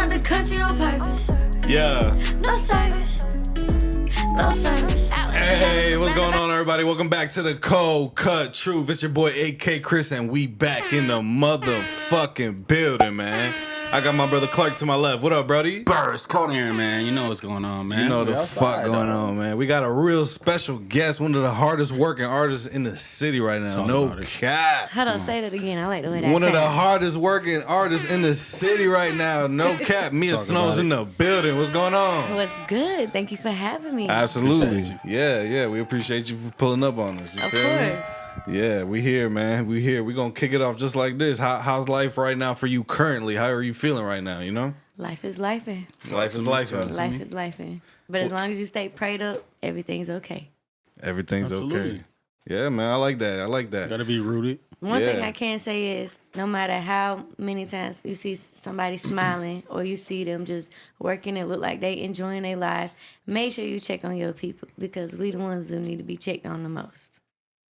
out the country on purpose. Yeah. No service. No service. Hey, what's going on, everybody? Welcome back to the Cold Cut Truth. It's your boy A.K Chris, and we back in the motherfucking building, man. I got my brother Cleark to my left. What up, brody? Burst, cold air, man. You know what's going on, man. You know the fuck going on, man. We got a real special guest, one of the hardest working artists in the city right now. No cap. Hold on, say that again. I like the way that One of the sounds. hardest working artists in the city right now. No cap. Mia Snow's in the building. What's going on? What's good? Thank you for having me. Absolutely. Yeah. We appreciate you for pulling up on us. You Of feel me? course. Yeah, we here, man. We here. We gonna kick it off just like this. How's life right now for you currently? How are you feeling right now? You know, Life is lifing. life is life. Life is lifing. But as long as you stay prayed up, everything's okay. Everything's okay. Absolutely. Yeah, man. I like that. I like that. Gotta be rooted. One thing Yeah. I can say is no matter how many times you see somebody smiling or you see them just working and look like they enjoying their life, make sure you check on your people because we the ones who need to be checked on the most.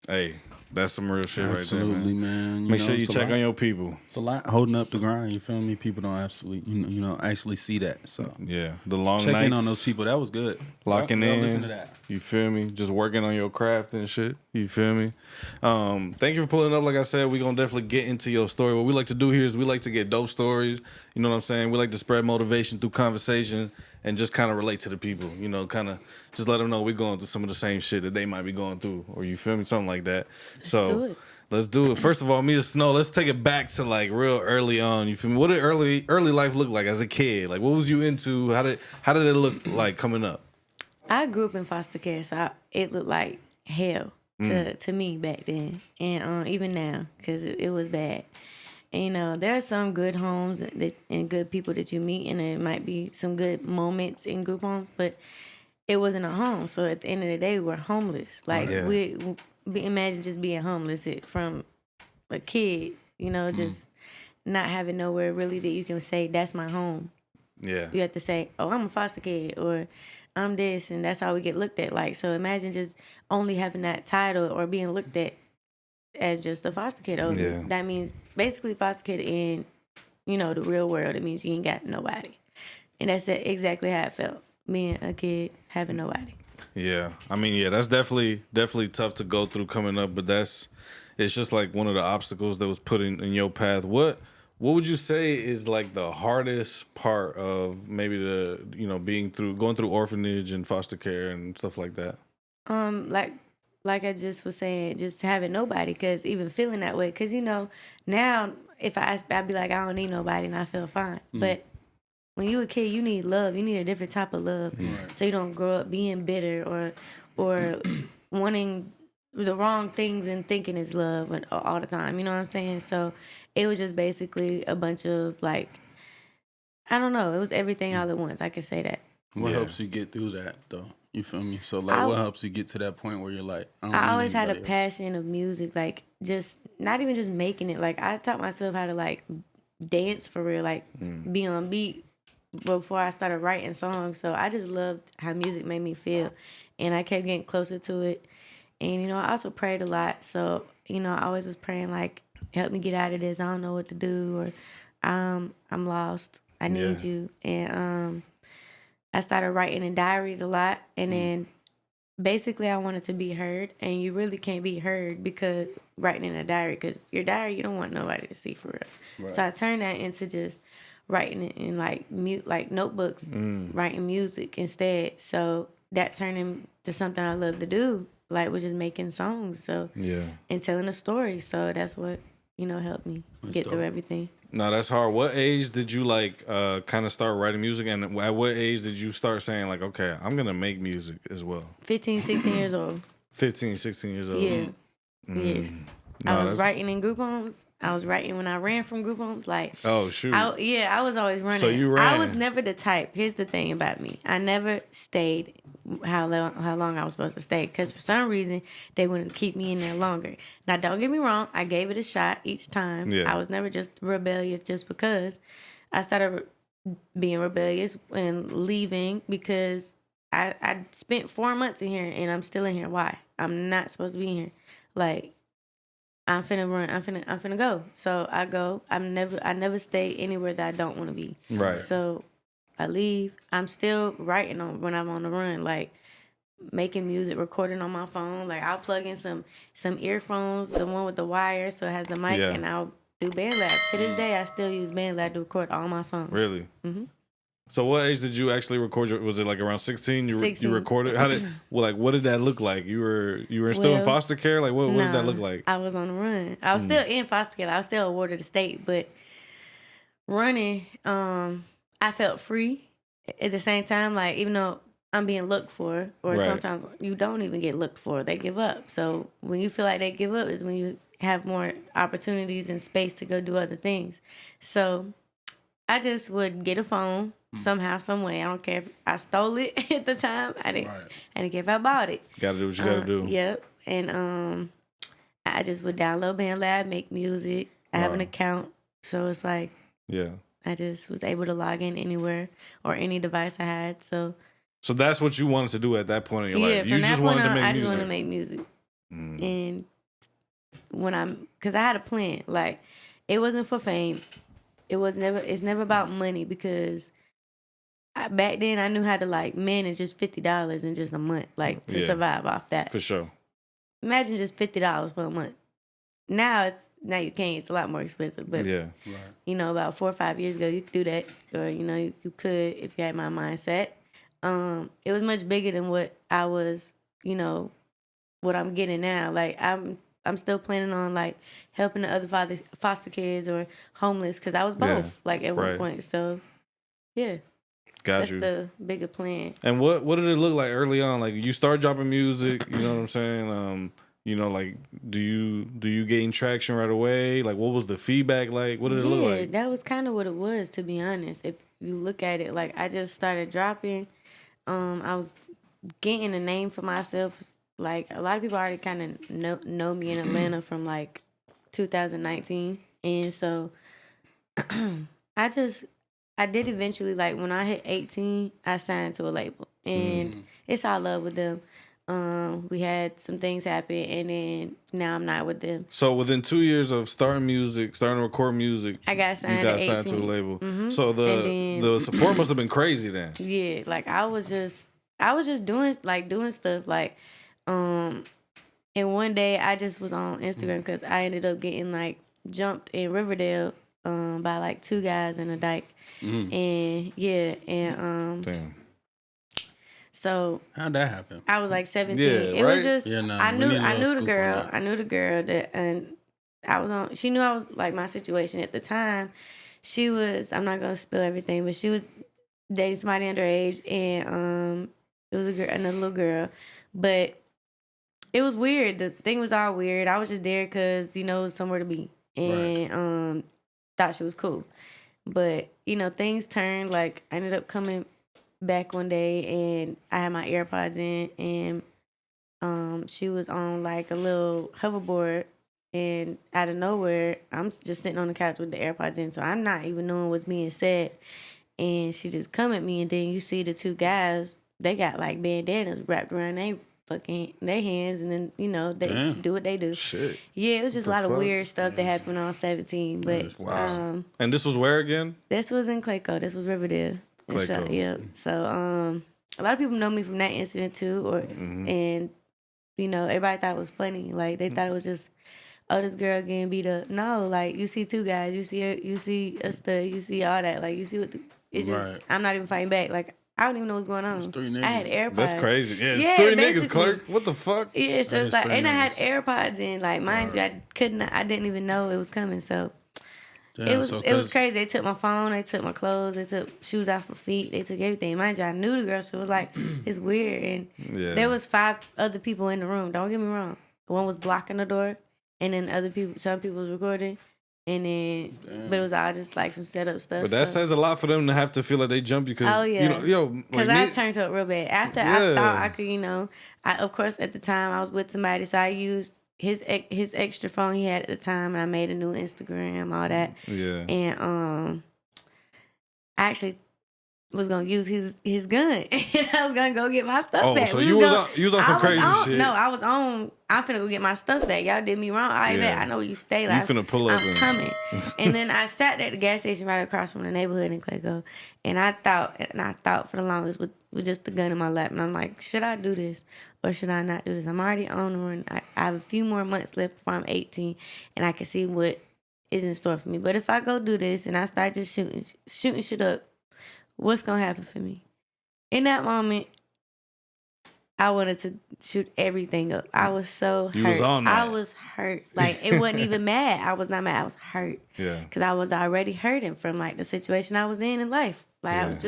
Hey, that's some real shit Absolutely, right there, man. man. Make sure you check on your people. It's a lot holding up the grind. You feel me? People don't actually see that. So Yeah, the long check nights. in on those people. That was good. Locking Y'all in. Listen to that. You feel me? Just working on your craft and shit. You feel me? Thank you for pulling up. Like I said, we're going to definitely get into your story. What we like to do here is we like to get dope stories. You know what I'm saying? We like to spread motivation through conversation and just kind of relate to the people. You know, kind of just let them know we're going through some of the same shit that they might be going through. Or you feel me? Something like that. do it. Let's do it. First of all, Mia Snow, let's take it back to like real early on. You feel me? What did early life look like as a kid? Like what was you into? How did it look like coming up? I grew up in foster care, so it looked like hell to me back then, and even now, because it was bad. And, you know, there are some good homes and good people that you meet, and there might be some good moments in group homes, but it wasn't a home. So at the end of the day, we're homeless. Like Yeah. we imagine just being homeless from a kid, you know, just not having nowhere really that you can say that's my home. Yeah. You have to say, oh, I'm a foster kid, or I'm this, and that's how we get looked at. Like, so imagine just only having that title or being looked at as just a foster kid. Oh, Yeah. that means basically foster kid in, you know, the real world. It means you ain't got nobody. And that's exactly how it felt, being a kid, having nobody. Yeah, I mean, yeah, that's definitely tough to go through coming up, but it's just like one of the obstacles that was put in your path. What would you say is like the hardest part of maybe going through orphanage and foster care and stuff like that? Like I just was saying, just having nobody, because even feeling that way, because, you know, now if I ask, I'd be like, I don't need nobody, and I feel fine. But when you a kid, you need love. You need a different type of love, so you don't grow up being bitter or wanting the wrong things and thinking it's love all the time. You know what I'm saying? So it was just basically a bunch of like, I don't know. It was everything all at once. I can say that. What Yeah. helps you get through that, though? You feel me? So, like, what helps you get to that point where you're like, I always had a passion. passion of music, like just not even just making it. Like I taught myself how to like dance for real, like be on beat before I started writing songs. So I just loved how music made me feel, and I kept getting closer to it. And, you know, I also prayed a lot. So, you know, I always was praying like, help me get out of this. I don't know what to do, or I'm lost. I need you. And I started writing in diaries a lot, and then basically I wanted to be heard, and you really can't be heard because writing in a diary, because your diary you don't want nobody to see for real. Right. So I turned that into just writing it in like notebooks, writing music instead. So that turned into something I love to do, like was just making songs. So and telling a story. So that's what, you know, helped me get through everything. No, that's hard. What age did you like kind of start writing music, and at what age did you start saying like, okay, I'm gonna make music as well? 15, 16 years old. 15, 16 years old. Yeah. Yes. No, I was writing in group homes. I was writing when I ran from group homes. Like, oh shoot. I was always running. So you ran. I was never the type. Here's the thing about me. I never stayed how long I was supposed to stay, because for some reason they wanted to keep me in there longer. Now, don't get me wrong. I gave it a shot each time. Yeah. I was never just rebellious just because. I started being rebellious and leaving because I spent 4 months in here and I'm still in here. Why? I'm not supposed to be in here. Like, I'm finna run. I'm finna go. So I go. I never stay anywhere that I don't want to be. Right. So I leave. I'm still writing on when I'm on the run, like making music, recording on my phone. Like I'll plug in some earphones, the one with the wire, so it has the mic, Yeah. and I'll do BandLab. To this day, I still use BandLab to record all my songs. Really? Mm-hmm. So what age did you actually record was it like around 16? You 16. recorded? What did that look like? You were still in foster care? Like what did that look like? I was on the run. I was still in foster care. I was still awarded the state, but running, I felt free at the same time. Like even though I'm being looked for, or Right. sometimes you don't even get looked for, they give up. So when you feel like they give up is when you have more opportunities and space to go do other things. So I just would get a phone somehow, some way. I don't care if I stole it at the time. I didn't care if I bought it. Gotta do what you gotta do. Yep. And I just would download BandLab, make music. I have an account, so it's like I just was able to log in anywhere or any device I had. So that's what you wanted to do at that point in your life. You just wanted to make music. I just wanted to make music. And because I had a plan. Like it wasn't for fame. It's never about money because back then I knew how to like manage just $50 in just a month, like to survive off that. For sure. Imagine just $50 for a month. Now you can't. It's a lot more expensive. But about 4 or 5 years ago, you could do that, or you could if you had my mindset. It was much bigger than what I was. What I'm getting now. Like I'm still planning on like helping the other foster kids or homeless because I was both like at one point. So that's the bigger plan. And what did it look like early on? Like you start dropping music, you know what I'm saying? Like do you gain traction right away? Like what was the feedback like? What did it look like? Yeah, that was kind of what it was, to be honest. If you look at it, like I just started dropping. I was getting a name for myself. Like a lot of people already kind of know me in Atlanta from like 2019, and so I did eventually, like when I hit 18, I signed to a label, and it's all love with them. We had some things happen, and then now I'm not with them. So within 2 years of starting to record music, I got signed. You got signed to a label. Mm-hmm. So the support must have been crazy then. Yeah, like I was just doing stuff like. And one day I just was on Instagram because I ended up getting like jumped in Riverdale by like 2 guys in a dyke. And damn. So how'd that happen? I was like 17. Yeah, It right? was just I knew the girl. That. I knew the girl that, and I was on. She knew I was like my situation at the time. She was. I'm not gonna spill everything, but she was dating somebody underage, and it was another little girl, but. It was weird. The thing was all weird. I was just there because, it was somewhere to be. And thought she was cool. But, things turned. Like, I ended up coming back one day and I had my AirPods in. And she was on, like, a little hoverboard. And out of nowhere, I'm just sitting on the couch with the AirPods in. So I'm not even knowing what's being said. And she just come at me. And then you see the 2 guys. They got, like, bandanas wrapped around their hands, and then they do what they do. Shit. Yeah, it was just a lot of weird stuff that happened when I was 17. But wow. And this was where again? This was in Cleark. This was Riverdale. Cleark. So, yeah. So a lot of people know me from that incident too, and everybody thought it was funny. Like they thought it was just, oh, this girl getting beat up. No, like you see 2 guys, you see a stud, you see all that. Like you see it's just I'm not even fighting back. Like. I don't even know what's going on. It's 3 niggas. I had AirPods. That's crazy. Yeah, it's 3 niggas, Cleark. What the fuck? Yeah, so it's like, and I had AirPods in. Like, mind you, I didn't even know it was coming. So it was crazy. They took my phone, they took my clothes, they took shoes off my feet, they took everything. Mind you, I knew the girl, so it was like it's weird. And there was 5 other people in the room. Don't get me wrong. One was blocking the door, and then some people was recording. And then, but it was all just like some setup stuff. But that says a lot for them to have to feel like they jumped you because, because I turned up real bad. After I thought I could, of course at the time I was with somebody, so I used his extra phone he had at the time, and I made a new Instagram, all that. Yeah. And I actually was gonna use his gun, and I was gonna go get my stuff back. So you was on some crazy shit. No, I was on. I'm finna go get my stuff back. Y'all did me wrong. I know where you stay. Like, you finna pull up. I'm coming. And then I sat at the gas station right across from the neighborhood in Cleark, and I thought for the longest with just the gun in my lap, and I'm like, should I do this or should I not do this? I'm already on the run. I have a few more months left before I'm 18, and I can see what is in store for me. But if I go do this and I start just shooting shit up, what's gonna happen for me? In that moment, I wanted to shoot everything up. I was so hurt. You was on that. I was hurt. Like, it wasn't even mad. I was not mad. I was hurt. Yeah. Because I was already hurting from, like, the situation I was in life. Like,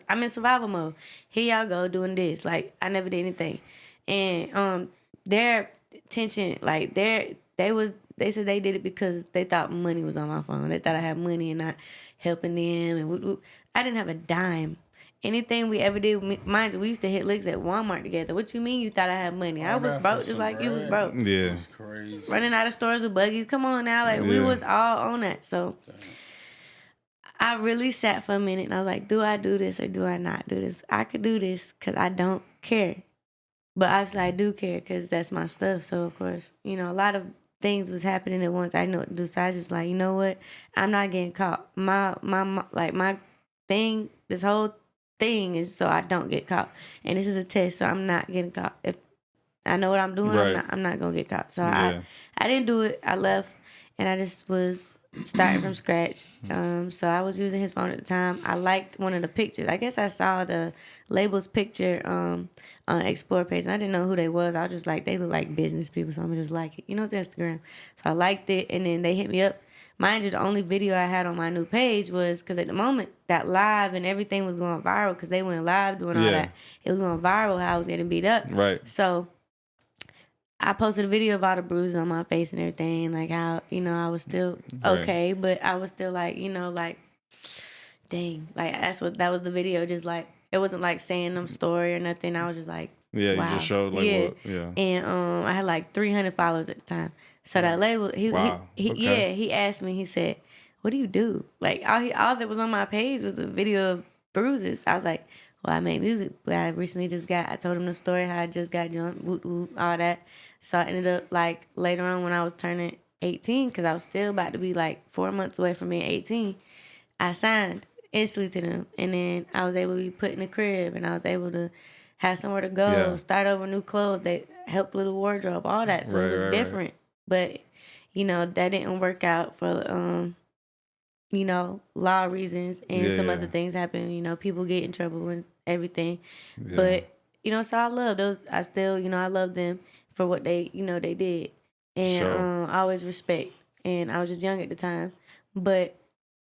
I'm in survival mode. Here y'all go doing this. Like, I never did anything. And their tension, like, they said they did it because they thought money was on my phone. They thought I had money and not helping them. And I didn't have a dime. Anything we ever did, mind you, we used to hit licks at Walmart together. What you mean you thought I had money? I was broke just like you was broke. Yeah. That's crazy. Running out of stores with buggies. Come on now. Like, we was all on that. So I really sat for a minute and I was like, do I do this or do I not do this? I could do this because I don't care. But obviously I do care because that's my stuff. So, of course, a lot of things was happening at once. I know what to do. So I was just like, you know what? I'm not getting caught. My thing, this whole thing is so I don't get caught. And this is a test, so I'm not getting caught. If I know what I'm doing, right. I'm not going to get caught. So I didn't do it. I left, and I just was starting from scratch. So I was using his phone at the time. I liked one of the pictures. I guess I saw the label's picture on Explore page, and I didn't know who they was. I was just like, they look like business people, so I'm just like it. It's Instagram. So I liked it, and then they hit me up. Mind you, the only video I had on my new page was, because at the moment, that live and everything was going viral because they went live doing all that. It was going viral how I was getting beat up. Right. So I posted a video of all the bruises on my face and everything, like how, I was still okay, but I was still like, like, dang. Like, that was the video, just like, it wasn't like saying them story or nothing. I was just like, yeah, wow. You just showed like And I had like 300 followers at the time. So that label, he asked me, he said, what do you do? Like, all that was on my page was a video of bruises. I was like, well, I make music, but I recently I told him the story, how I just got jumped, whoop, whoop, all that. So I ended up, like, later on when I was turning 18, because I was still about to be, like, 4 months away from being 18, I signed instantly to them. And then I was able to be put in the crib, and I was able to have somewhere to go, start over new clothes. They helped with the wardrobe, all that. So it was different. Right. But, that didn't work out for, law reasons, and some other things happen. People get in trouble and everything. Yeah. But, so I love those. I still, I love them for what they did. And I always respect. And I was just young at the time. But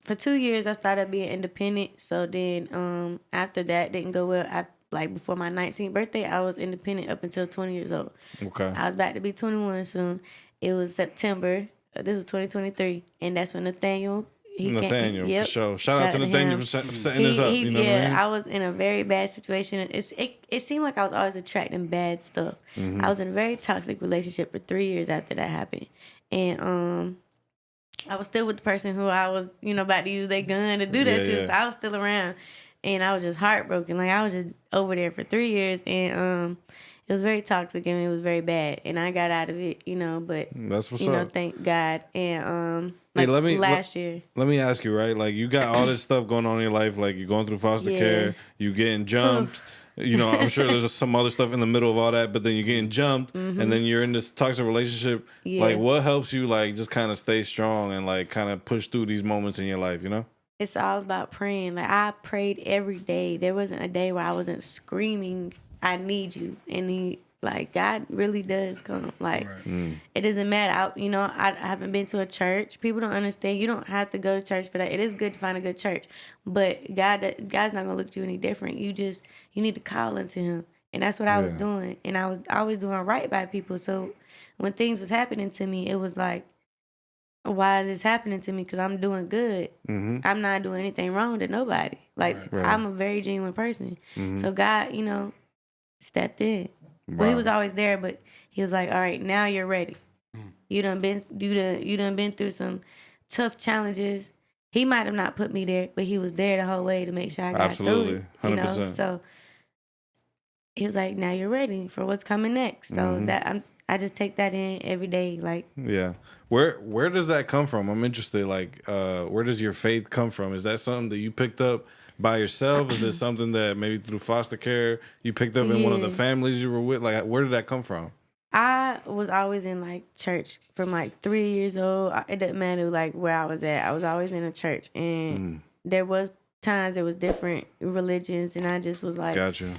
for 2 years, I started being independent. So then after that didn't go well. Before my 19th birthday, I was independent up until 20 years old. Okay. I was about to be 21 soon. It was September. This was 2023. And that's when Nathaniel, for sure. Shout out to Nathaniel for setting this up. You know what I mean? I was in a very bad situation. It seemed like I was always attracting bad stuff. Mm-hmm. I was in a very toxic relationship for 3 years after that happened. And I was still with the person who I was, about to use their gun to do that to. So I was still around. And I was just heartbroken. Like, I was just over there for 3 years. And it was very toxic and it was very bad. And I got out of it, but that's what's up. Thank God. And last year. Let me ask you, right? Like, you got all this stuff going on in your life. Like, you're going through foster care, you getting jumped. I'm sure there's some other stuff in the middle of all that, but then you're getting jumped, and then you're in this toxic relationship. Yeah. Like, what helps you, like, just kind of stay strong and, like, kind of push through these moments in your life, It's all about praying. Like, I prayed every day. There wasn't a day where I wasn't screaming, I need you. And God really does come. Like, It doesn't matter. I haven't been to a church. People don't understand. You don't have to go to church for that. It is good to find a good church. But God's not going to look at you any different. You need to call into him. And that's what I was doing. And I was always doing right by people. So when things was happening to me, it was like, why is this happening to me? Because I'm doing good. Mm-hmm. I'm not doing anything wrong to nobody. Like, I'm a very genuine person. Mm-hmm. So God, stepped in. Wow. Well, he was always there, but he was like, all right, now you're ready. You done been through some tough challenges. he might have not put me there, but he was there the whole way to make sure I got Absolutely. through it. 100%. So he was like, now you're ready for what's coming next. So I just take that in every day. Like, yeah. Where does that come from? I'm interested. Like, where does your faith come from? Is that something that you picked up by yourself? Is it something that maybe through foster care you picked up in one of the families you were with? Like, where did that come from? I was always in like church from like 3 years old. It didn't matter like where I was at. I was always in a church, and there was times there was different religions, and I just was like, Gotcha.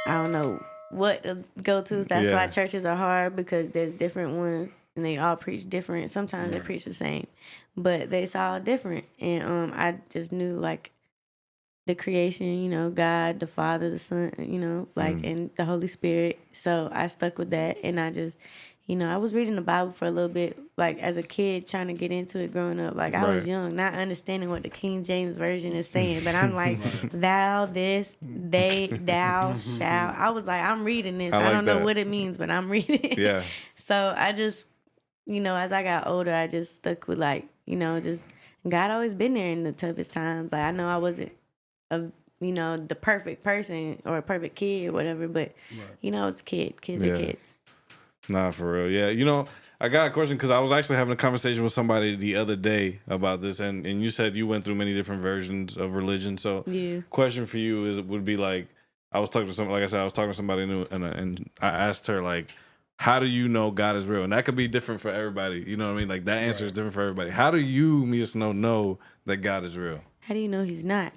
I don't know what to go to. That's why churches are hard, because there's different ones and they all preach different. Sometimes they preach the same, but it's all different. And I just knew like the creation, you know, God, the Father, the Son, you know, like, and the Holy Spirit. So I stuck with that, and I just, you know, I was reading the Bible for a little bit, like as a kid, trying to get into it growing up. Like I was young, not understanding what the King James Version is saying, but I'm like, thou, this, they, thou, shall. I was like, I'm reading this. I don't know what it means, but I'm reading it. Yeah. So I just, you know, as I got older, I just stuck with like, you know, just God always been there in the toughest times. Like I know I wasn't you know, the perfect person or a perfect kid or whatever, but you know, I was a kid. Kids are kids. Nah, for real. Yeah, you know, I got a question because I was actually having a conversation with somebody the other day about this, and you said you went through many different versions of religion. So, question for you would be like, I was talking to somebody, like I said, I was talking to somebody new, and I asked her like, how do you know God is real? And that could be different for everybody. You know what I mean? Like that answer is different for everybody. How do you, Mia Snow, know that God is real? How do you know He's not?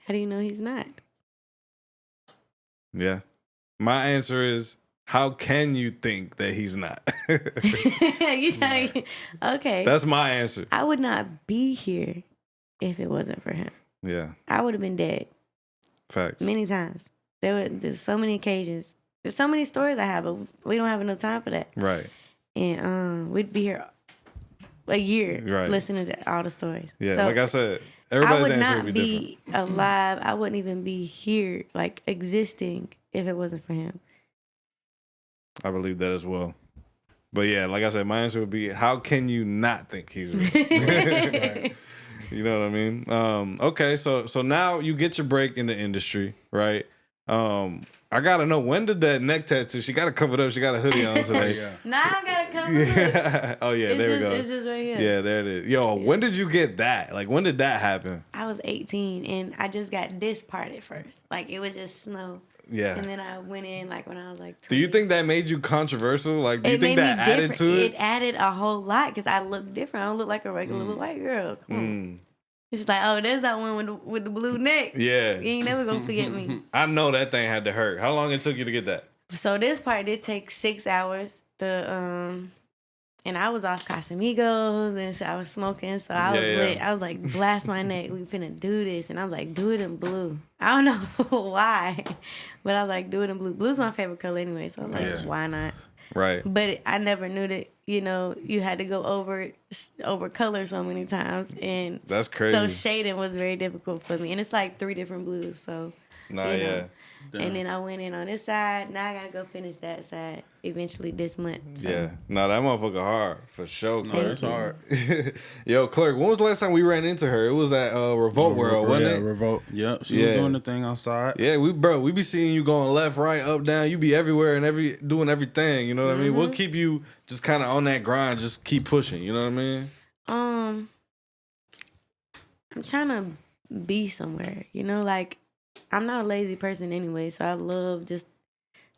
How do you know He's not? Yeah. My answer is, how can you think that He's not? Okay. That's my answer. I would not be here if it wasn't for Him. Yeah. I would have been dead. Facts. Many times. There's so many occasions. There's so many stories I have, but we don't have enough time for that. Right. And we'd be here a year listening to all the stories. Yeah, so like I said, everybody's answer would be different. Alive. I wouldn't even be here, like existing, if it wasn't for Him. I believe that as well. But yeah, like I said, my answer would be, how can you not think He's real? You know what I mean? Okay, so now you get your break in the industry, right? I gotta know, when did that neck tattoo? She got to cover it up. She got a hoodie on today. No, I don't gotta cover it up. Oh yeah, there we go. It's just right here. Yeah, there it is. Yo, when did you get that? Like, when did that happen? I was 18, and I just got this part at first. Like it was just snow. Yeah. And then I went in like when I was like 20. Do you think that made you controversial? Like, do you think that added to it? It added a whole lot because I look different. I don't look like a regular little white girl. Come on. It's just like, oh, there's that one with the blue neck. Yeah. You ain't never gonna forget me. I know that thing had to hurt. How long it took you to get that? So this part did take 6 hours. And I was off Casamigos, and so I was smoking, so I was lit. I was like, blast my neck, we finna do this. And I was like, do it in blue. I don't know why, but I was like, do it in blue. Blue's my favorite color anyway, so I was like, why not? Right. But I never knew that, you know, you had to go over color so many times. And that's crazy. So shading was very difficult for me. And it's like 3 different blues, so. Nah, you know. Damn. And then I went in on this side. Now I gotta go finish that side eventually this month. So. Yeah. Nah, that motherfucker hard. For sure, Cleark. It's hard. Yo, Cleark, when was the last time we ran into her? It was at Revolt World, wasn't it? Revolt. Yep. She was doing the thing outside. Yeah, we be seeing you going left, right, up, down. You be everywhere and doing everything. You know what I mean? We'll keep you just kind of on that grind. Just keep pushing. You know what I mean? I'm trying to be somewhere. You know, like, I'm not a lazy person anyway, so I love just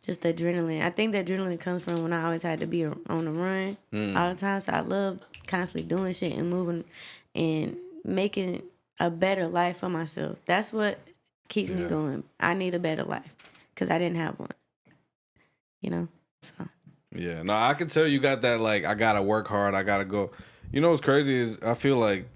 the adrenaline. I think the adrenaline comes from when I always had to be on the run all the time. So I love constantly doing shit and moving and making a better life for myself. That's what keeps me going. I need a better life because I didn't have one. You know? So. Yeah. No, I can tell you got that, like, I got to work hard. I got to go. You know what's crazy is I feel like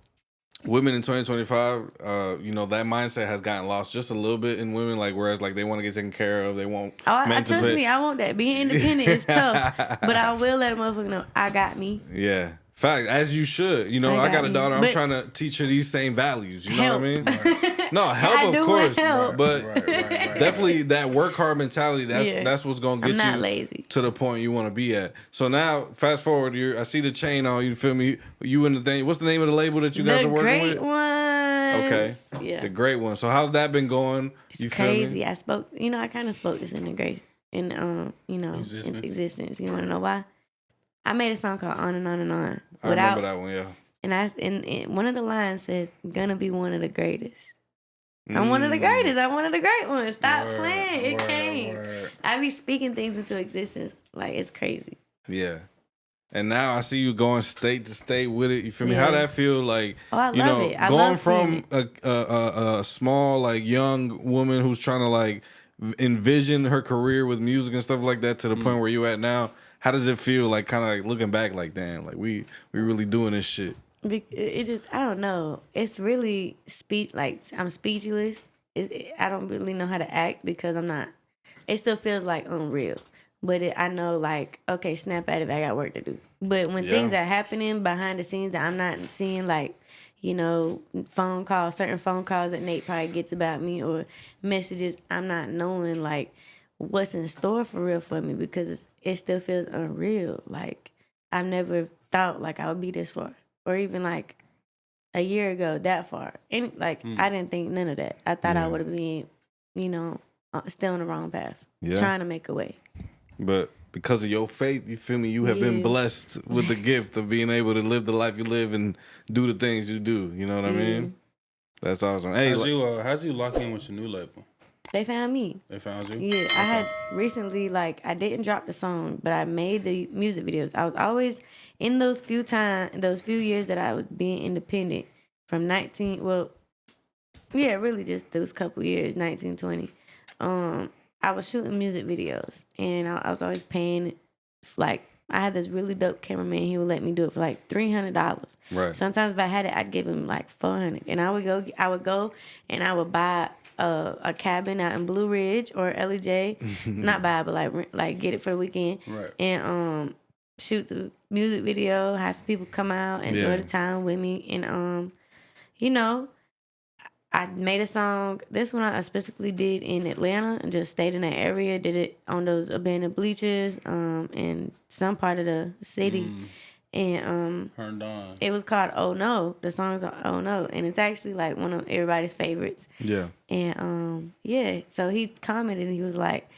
women in 2025, you know, that mindset has gotten lost just a little bit in women. Like, whereas, like, they want to get taken care of, they want. Trust me, I want that. Being independent is tough, but I will let a motherfucker know I got me. Yeah, fact, as you should. You know, I got a daughter. I'm trying to teach her these same values. You know what I mean? Right. No, help, of course, but right. definitely that work hard mentality. That's what's gonna get you. I'm not lazy. to the point you want to be at. So now, fast forward, I see the chain on. You feel me? You in the thing. What's the name of the label that you guys are working with? The Great Ones. Okay. Yeah. The Great One. So how's that been going? It's you crazy. Feel me? I spoke. I kind of spoke this into existence. You want to know why? I made a song called On and On and On. I remember that one. Yeah. And one of the lines says, "Gonna be one of the greatest." I'm one of the greatest. I'm one of the great ones. Stop playing. It came. I be speaking things into existence. Like, it's crazy. Yeah. And now I see you going state to state with it. You feel me? Yeah. How that feel? Like, I love it. I going love from a small, like, young woman who's trying to, like, envision her career with music and stuff like that to the point where you at now. How does it feel? Like, kind of like looking back, like, damn, like we really doing this shit. It just, I don't know. It's really I'm speechless. I don't really know how to act because I'm not. It still feels like unreal. But I know, like, okay, snap out of it. I got work to do. But when things are happening behind the scenes that I'm not seeing, like, certain phone calls that Nate probably gets about me or messages, I'm not knowing, like, what's in store for real for me because it still feels unreal. Like, I've never thought, like, I would be this far. Or even, like, a year ago, that far. And, like, I didn't think none of that. I thought I would have been, still on the wrong path. Trying to make a way. But because of your faith, you feel me, you have been blessed with the gift of being able to live the life you live and do the things you do. You know what I mean? That's awesome. Hey, how'd you lock in with your new label? They found me. They found you? Yeah, I had recently, like, I didn't drop the song, but I made the music videos. I was always, in those few years that I was being independent, from really just those couple years, 19, 20, I was shooting music videos, and I was always paying, like, I had this really dope cameraman. He would let me do it for like $300. Right. Sometimes if I had it, I'd give him like $400, and I would go and I would buy a cabin out in Blue Ridge or LEJ, not buy, but like get it for the weekend, right? And shoot the music video, have some people come out, enjoy the time with me, and I made a song. This one I specifically did in Atlanta and just stayed in that area. Did it on those abandoned bleachers, in some part of the city. And it was called "Oh No." The song's "Oh No," and it's actually like one of everybody's favorites. Yeah. And so he commented and he was like,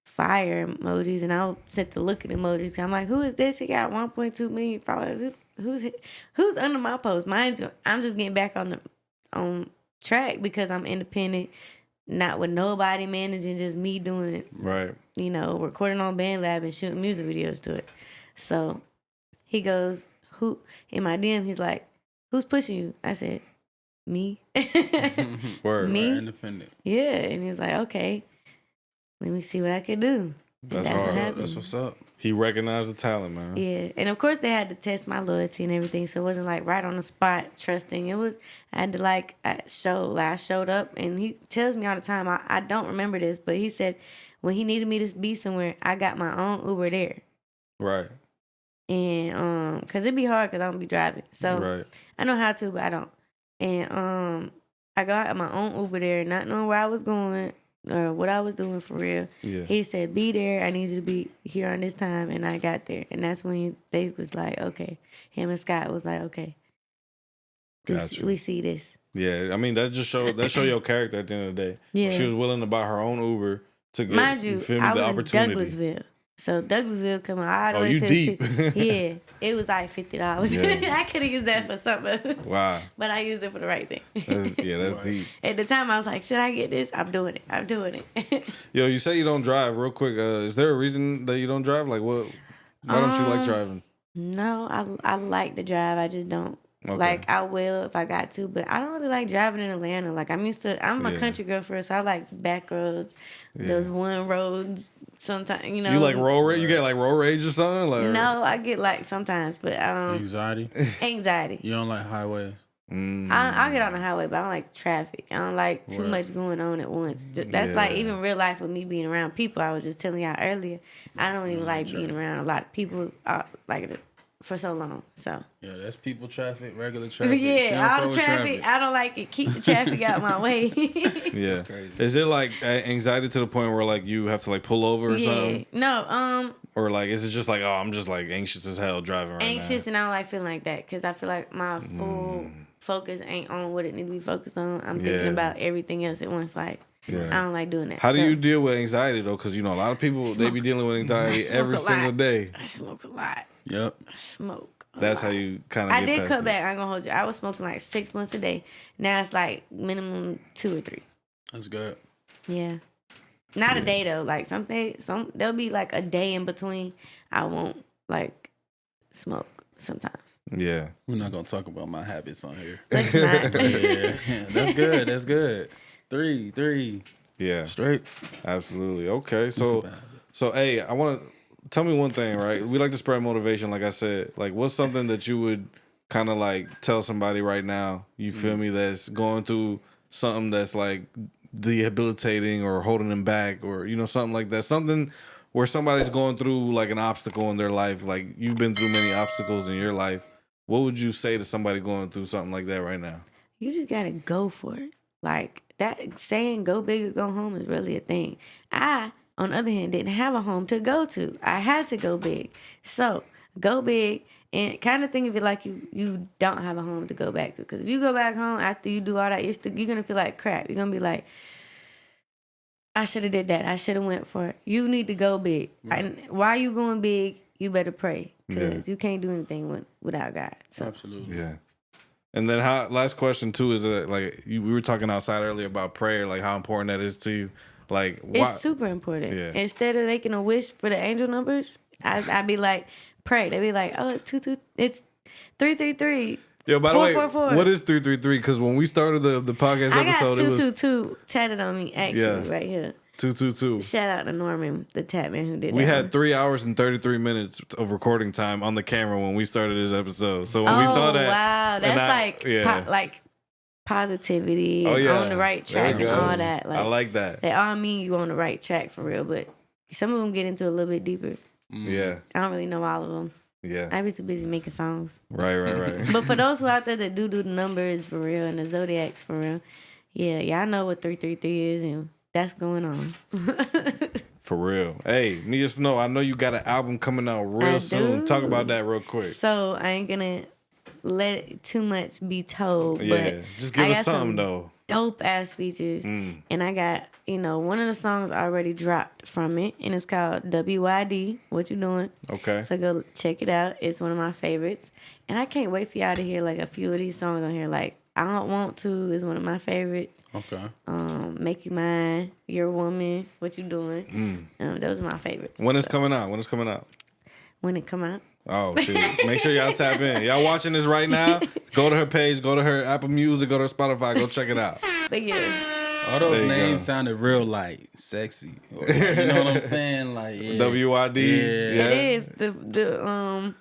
fire emojis, and I sent the looking emojis. I'm like, who is this? He got 1.2 million followers. Who's under my post? Mind you, I'm just getting back on track because I'm independent, not with nobody managing, just me doing, right, recording on BandLab and shooting music videos to it. So he goes, who, in my DM, he's like, who's pushing you? I said, me. Word. Me? Right, independent. Yeah, and he was like, okay, let me see what I can do. That's what hard. happened. That's what's up. He recognized the talent, man. Yeah, and of course they had to test my loyalty and everything, so it wasn't like right on the spot trusting. I had to I showed up, and he tells me all the time, I don't remember this, but he said when he needed me to be somewhere, I got my own Uber there. Right. And cause it'd be hard cause I don't be driving, so I know how to, but I don't. And I got my own Uber there, not knowing where I was going or what I was doing for real. Yeah. He said, be there. I need you to be here on this time. And I got there. And that's when they was like, okay. Him and Scott was like, okay. We see this. Yeah. I mean, that show your character at the end of the day. Yeah. She was willing to buy her own Uber to get, mind you, I was the opportunity. in Douglasville. So Douglasville coming all the way you to deep. Yeah. It was like $50. Yeah. I could have used that for something. Wow. But I used it for the right thing. That's deep. At the time, I was like, should I get this? I'm doing it. Yo, you say you don't drive. Real quick, is there a reason that you don't drive? Like, what? Why don't you like driving? No, I like to drive. I just don't. Okay. Like, I will if I got to, but I don't really like driving in Atlanta. Like, I'm a country girl first, so I like back roads, those one roads sometimes, You like road rage? You get like road rage or something? Like, no, I get like sometimes, but Anxiety? Anxiety. You don't like highways? I'll get on the highway, but I don't like traffic. I don't like too much going on at once. That's like even real life with me being around people. I was just telling y'all earlier, I don't even like being around a lot of people, like for so long. So Yeah, that's people traffic, regular traffic. yeah, all the traffic. I don't like it. Keep the traffic out my way. Yeah. crazy. Is it like anxiety to the point where like you have to like pull over or something? No. Or like is it just like, oh, I'm just like anxious as hell driving right Anxious, now? and I don't like feeling like that because I feel like my full focus ain't on what it need to be focused on. I'm thinking about everything else at once. Like I don't like doing that. How do you deal with anxiety though? Because you know a lot of people they be dealing with anxiety every single day. I smoke a lot. Yep. I smoke. That's how you kind of. I did cut back. I ain't gonna hold you. I was smoking like 6 months a day. Now it's like minimum 2 or 3. That's good. Yeah. Not a day though. Like there'll be like a day in between. I won't like smoke sometimes. Yeah. We're not gonna talk about my habits on here. Let's not. Yeah, that's good. That's good. 3. Yeah. Straight. Absolutely. Okay. So, That's a bad hey, I want to tell me one thing, right? We like to spread motivation, like I said. Like, what's something that you would kind of like tell somebody right now? You feel me? That's going through something that's like debilitating or holding them back, or you know, something like that. Something where somebody's going through like an obstacle in their life. Like you've been through many obstacles in your life. What would you say to somebody going through something like that right now? You just gotta go for it. Like that saying, "Go big or go home," is really a thing. I, on the other hand, didn't have a home to go to. I had to go big. So go big and kind of think of it like you don't have a home to go back to. Because if you go back home after you do all that, you're gonna feel like crap. You're gonna be like, I should have did that. I should have went for it. You need to go big. And while you going big, you better pray because you can't do anything without God. So. Absolutely. Yeah. And then last question too is that like we were talking outside earlier about prayer, like how important that is to you. Like it's super important. Yeah. Instead of making a wish for the angel numbers, I'd be like, pray. They'd be like, oh, it's 333. Yo, by the way, 444. what is 333? Because when we started the podcast I got episode, 222 tatted on me actually right here. 222. Shout out to Norman, the tat man who did that. We had 3 hours and 33 minutes of recording time on the camera when we started this episode. So when we saw that, wow, that's like positivity, and on the right track, and all that. Like, I like that. They all mean you on the right track for real, but some of them get into a little bit deeper. Yeah, I don't really know all of them. yeah. I be too busy making songs. Right. But for those who out there that do the numbers for real and the zodiacs for real, y'all know what 333 is and that's going on. For real. Hey, Nia Snow, I know you got an album coming out real soon. Talk about that real quick. So I ain't gonna let too much be told. Yeah, but just give us something some though. Dope ass features. And I got, one of the songs already dropped from it, and it's called WYD, What You Doing? Okay. So go check it out. It's one of my favorites. And I can't wait for y'all to hear like a few of these songs on here. Like I Don't Want To is one of my favorites. Okay. Make You Mine, Your Woman, What You Doing? Those are my favorites. When it's So, coming out? When it's coming out? when it come out. Oh, shit. Make sure y'all tap in. Y'all watching this right now? Go to her page, go to her Apple Music, go to her Spotify, go check it out. But yeah. All those names sounded real like sexy. Or, like, you know what I'm saying? Like WYD. Yeah. It is. The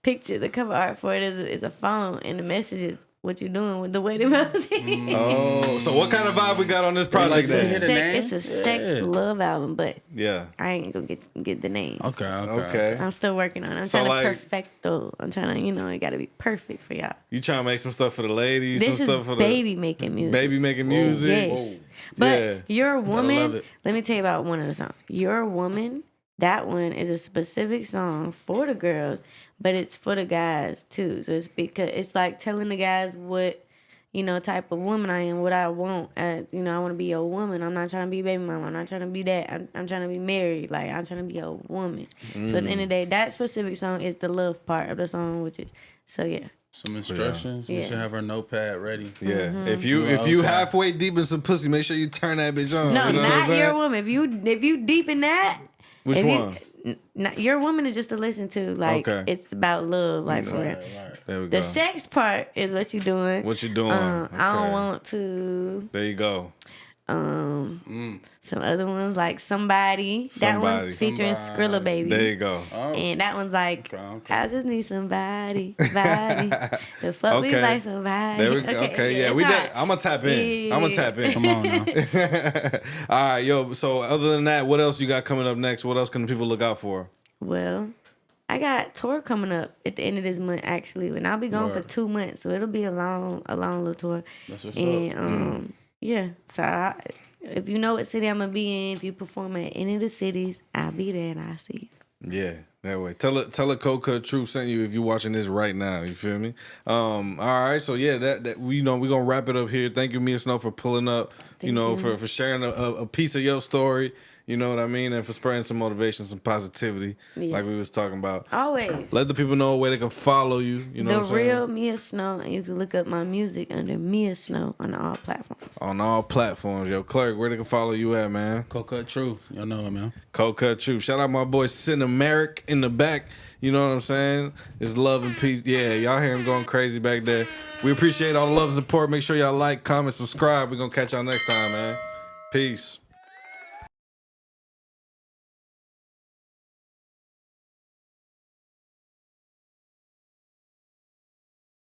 picture, the cover art for it is a phone, and the message is what you doing with the way the melody. Oh, so what kind of vibe we got on this project? It's a sex love album, but yeah, I ain't gonna get the name. Okay. I'm still working on it. I'm trying to perfecto. I'm trying to, it gotta be perfect for y'all. You trying to make some stuff for the ladies, This some is stuff for baby making music. Baby making music. Yes. But yeah. You're a Woman, love it. let me tell you about one of the songs. You're a Woman, that one is a specific song for the girls, but it's for the guys too. So it's because it's like telling the guys what, type of woman I am, what I want. I want to be a woman. I'm not trying to be a baby mama. I'm not trying to be that. I'm trying to be married. Like, I'm trying to be a woman. So at the end of the day, that specific song is the love part of the song, which is, so yeah. Some instructions. Yeah. We should have our notepad ready. Yeah. If you halfway deep in some pussy, make sure you turn that bitch on. No, you know not Your Woman. If you deep in that. Which one? Your Woman is just to listen to. Like, it's about love. Like, for real. Right. There we go. The sex part is what you doing. What you doing? I Don't Want To. There you go. Some other ones like Somebody. That one's featuring Skrilla Baby. There you go. Oh. And that one's like, Okay. I just need somebody to fuck me like somebody. There we go. Okay, yeah, we did. I'm gonna tap in. Yeah. I'm gonna tap in. Come on now. All right, yo. So other than that, what else you got coming up next? What else can people look out for? Well, I got tour coming up at the end of this month actually, and I'll be gone for 2 months, so it'll be a long little tour. That's what's and up. yeah, so if you know what city I'm gonna be in, if you perform at any of the cities, I'll be there and I'll see you. Yeah, that way. Tell her Cold Cut Truth sent you if you're watching this right now. You feel me? All right. So yeah, that we we're gonna wrap it up here. Thank you, Mia Snow, for pulling up. Thank you. For sharing a piece of your story. You know what I mean, and for spreading some motivation, some positivity, like we was talking about. Always. Let the people know where they can follow you. You know what I'm saying? The real Mia Snow, and you can look up my music under Mia Snow on all platforms. On all platforms, yo, Cleark, where they can follow you at, man? Cold Cut Truth, y'all know it, man. Cold Cut Truth. Shout out my boy Cinemeric in the back. You know what I'm saying? It's love and peace. Yeah, y'all hear him going crazy back there. We appreciate all the love and support. Make sure y'all like, comment, subscribe. We're gonna catch y'all next time, man. Peace.